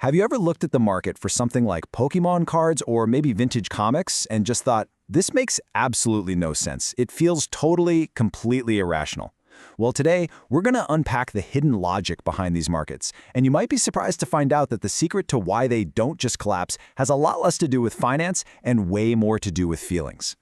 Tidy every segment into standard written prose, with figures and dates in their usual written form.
Have you ever looked at the market for something like Pokemon cards or maybe vintage comics and just thought, this makes absolutely no sense. It feels totally, completely irrational. Well, today, we're going to unpack the hidden logic behind these markets, and you might be surprised to find out that the secret to why they don't just collapse has a lot less to do with finance and way more to do with feelings.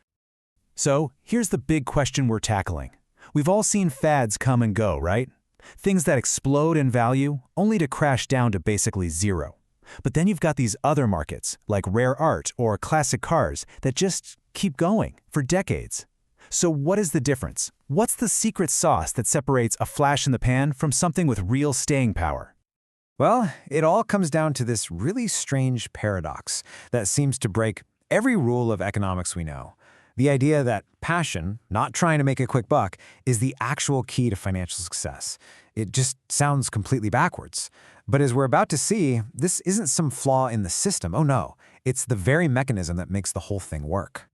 So, here's the big question we're tackling. We've all seen fads come and go, right? Things that explode in value, only to crash down to basically zero. But then you've got these other markets, like rare art or classic cars, that just keep going for decades. So what is the difference? What's the secret sauce that separates a flash in the pan from something with real staying power? Well, it all comes down to this really strange paradox that seems to break every rule of economics we know. The idea that passion, not trying to make a quick buck, is the actual key to financial success. It just sounds completely backwards. But as we're about to see, this isn't some flaw in the system. Oh no, it's the very mechanism that makes the whole thing work.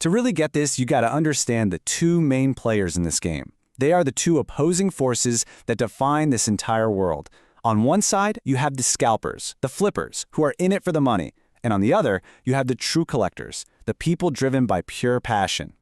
To really get this, you got to understand the two main players in this game. They are the two opposing forces that define this entire world. On one side, you have the scalpers, the flippers, who are in it for the money. And on the other, you have the true collectors, the people driven by pure passion.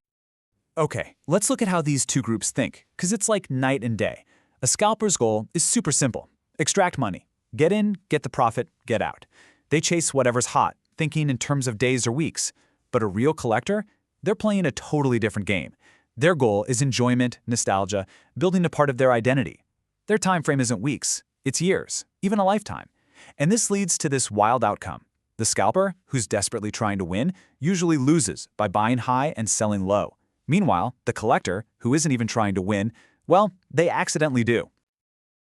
Okay, let's look at how these two groups think, because it's like night and day. A scalper's goal is super simple. Extract money. Get in, get the profit, get out. They chase whatever's hot, thinking in terms of days or weeks. But a real collector? They're playing a totally different game. Their goal is enjoyment, nostalgia, building a part of their identity. Their time frame isn't weeks, it's years, even a lifetime. And this leads to this wild outcome. The scalper, who's desperately trying to win, usually loses by buying high and selling low. Meanwhile, the collector, who isn't even trying to win, well, they accidentally do.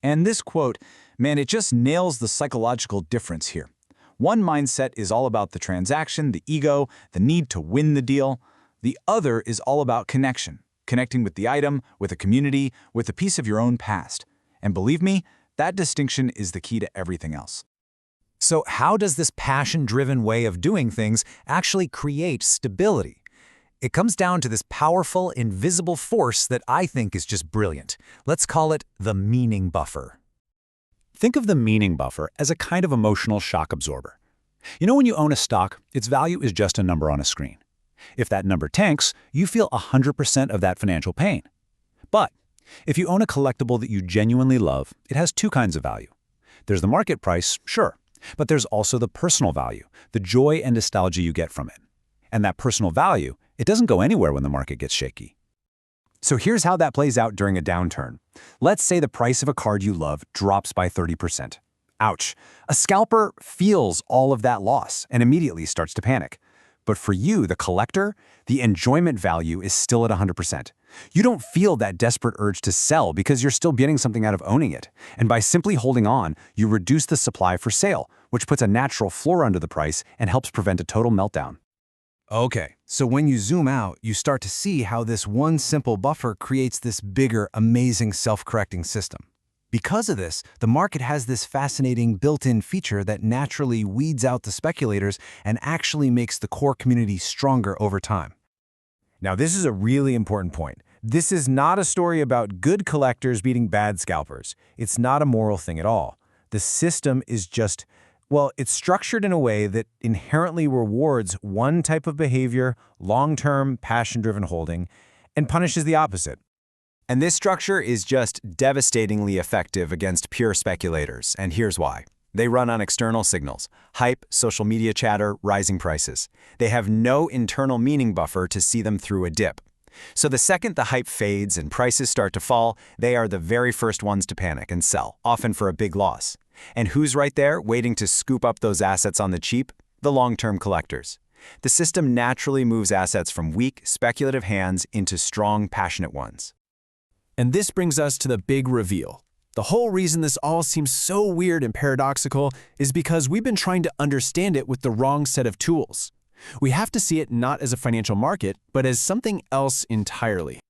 And this quote, man, it just nails the psychological difference here. One mindset is all about the transaction, the ego, the need to win the deal. The other is all about connection, connecting with the item, with a community, with a piece of your own past. And believe me, that distinction is the key to everything else. So how does this passion-driven way of doing things actually create stability? It comes down to this powerful, invisible force that I think is just brilliant. Let's call it the meaning buffer. Think of the meaning buffer as a kind of emotional shock absorber. You know, when you own a stock, its value is just a number on a screen. If that number tanks, you feel 100% of that financial pain. But if you own a collectible that you genuinely love, it has two kinds of value. There's the market price, sure, but there's also the personal value, the joy and nostalgia you get from it. And that personal value, it doesn't go anywhere when the market gets shaky. So here's how that plays out during a downturn. Let's say the price of a card you love drops by 30%. Ouch. A scalper feels all of that loss and immediately starts to panic. But for you, the collector, the enjoyment value is still at 100%. You don't feel that desperate urge to sell because you're still getting something out of owning it. And by simply holding on, you reduce the supply for sale, which puts a natural floor under the price and helps prevent a total meltdown. Okay, so when you zoom out, you start to see how this one simple buffer creates this bigger, amazing self-correcting system. Because of this, the market has this fascinating built-in feature that naturally weeds out the speculators and actually makes the core community stronger over time. Now, this is a really important point. This is not a story about good collectors beating bad scalpers. It's not a moral thing at all. The system is just, well, it's structured in a way that inherently rewards one type of behavior, long-term, passion-driven holding, and punishes the opposite. And this structure is just devastatingly effective against pure speculators, and here's why. They run on external signals: hype, social media chatter, rising prices. They have no internal meaning buffer to see them through a dip. So the second the hype fades and prices start to fall, they are the very first ones to panic and sell, often for a big loss. And who's right there, waiting to scoop up those assets on the cheap? The long-term collectors. The system naturally moves assets from weak, speculative hands into strong, passionate ones. And this brings us to the big reveal. The whole reason this all seems so weird and paradoxical is because we've been trying to understand it with the wrong set of tools. We have to see it not as a financial market, but as something else entirely.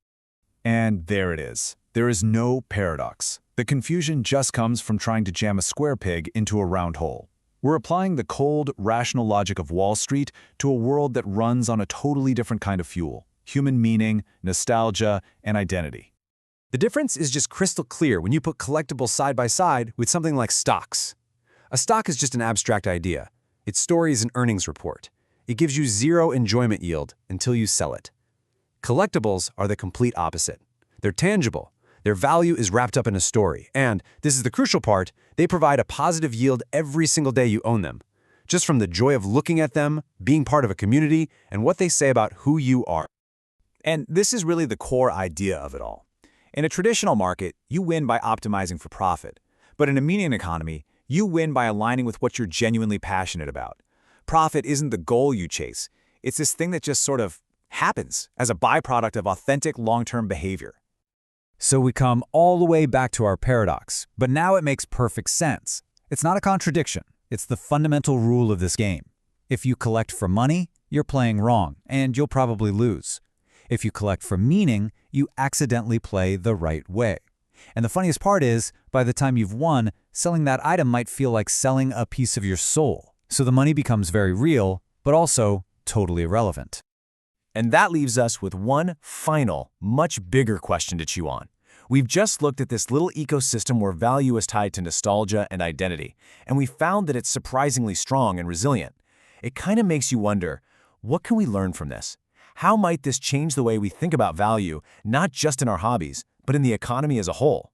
And there it is. There is no paradox. The confusion just comes from trying to jam a square peg into a round hole. We're applying the cold, rational logic of Wall Street to a world that runs on a totally different kind of fuel: human meaning, nostalgia, and identity. The difference is just crystal clear when you put collectibles side by side with something like stocks. A stock is just an abstract idea. Its story is an earnings report. It gives you zero enjoyment yield until you sell it. Collectibles are the complete opposite. They're tangible. Their value is wrapped up in a story, and, this is the crucial part, they provide a positive yield every single day you own them. Just from the joy of looking at them, being part of a community, and what they say about who you are. And this is really the core idea of it all. In a traditional market, you win by optimizing for profit. But in a median economy, you win by aligning with what you're genuinely passionate about. Profit isn't the goal you chase. It's this thing that just sort of happens as a byproduct of authentic long-term behavior. So we come all the way back to our paradox, but now it makes perfect sense. It's not a contradiction. It's the fundamental rule of this game. If you collect for money, you're playing wrong, and you'll probably lose. If you collect for meaning, you accidentally play the right way. And the funniest part is, by the time you've won, selling that item might feel like selling a piece of your soul. So the money becomes very real, but also totally irrelevant. And that leaves us with one final, much bigger question to chew on. We've just looked at this little ecosystem where value is tied to nostalgia and identity, and we found that it's surprisingly strong and resilient. It kind of makes you wonder, what can we learn from this? How might this change the way we think about value, not just in our hobbies, but in the economy as a whole?